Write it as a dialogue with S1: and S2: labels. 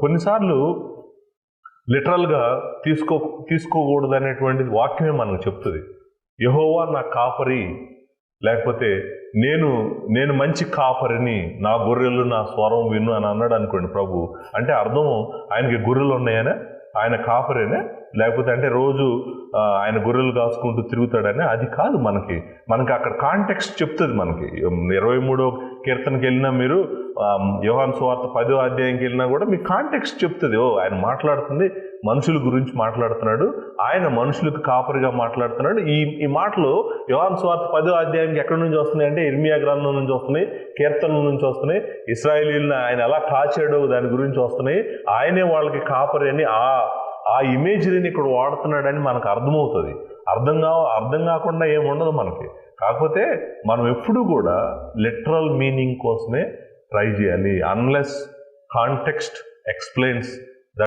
S1: కొన్నిసార్లు లిటరల్గా తీసుకోకూడదు అనేటువంటిది వాక్యమే మనకు చెప్తుంది. యెహోవా నా కాపరి, లేకపోతే నేను మంచి కాపరిని, నా గొర్రెలు నా స్వరం విను అని అన్నాడు అనుకోండి ప్రభు. అంటే అర్థం ఆయనకి గొర్రెలు ఉన్నాయనే, ఆయన కాపరేనే, లేకపోతే అంటే రోజు ఆయన గొర్రెలు కాసుకుంటూ తిరుగుతాడనే అది కాదు. మనకి అక్కడ కాంటెక్స్ట్ చెప్తుంది. మనకి 23వ కీర్తనకి వెళ్ళినా, మీరు యోహాను సువార్త 10వ అధ్యాయంకి వెళ్ళినా కూడా మీకు కాంటెక్స్ట్ చెప్తుంది. ఆయన మాట్లాడుతుంది మనుషుల గురించి మాట్లాడుతున్నాడు, ఆయన మనుషులకు కాపరిగా మాట్లాడుతున్నాడు. ఈ మాటలు యోహాను సువార్త 10వ అధ్యాయంకి ఎక్కడి నుంచి వస్తున్నాయి అంటే ఇర్మియా గ్రంథం నుంచి వస్తున్నాయి, కీర్తనల నుంచి వస్తున్నాయి. ఇశ్రాయేలీయులను ఆయన ఎలా కాచాడో దాని గురించి వస్తున్నాయి. ఆయనే వాళ్ళకి కాపరి అని ఆ ఇమేజరీని ఇక్కడ వాడుతున్నాడని మనకు అర్థమవుతుంది. అర్థం కాకుండా ఏముండదు మనకి. కాకపోతే మనం ఎప్పుడు కూడా లిటరల్ మీనింగ్ కోసమే ట్రై చేయాలి. Unless context explains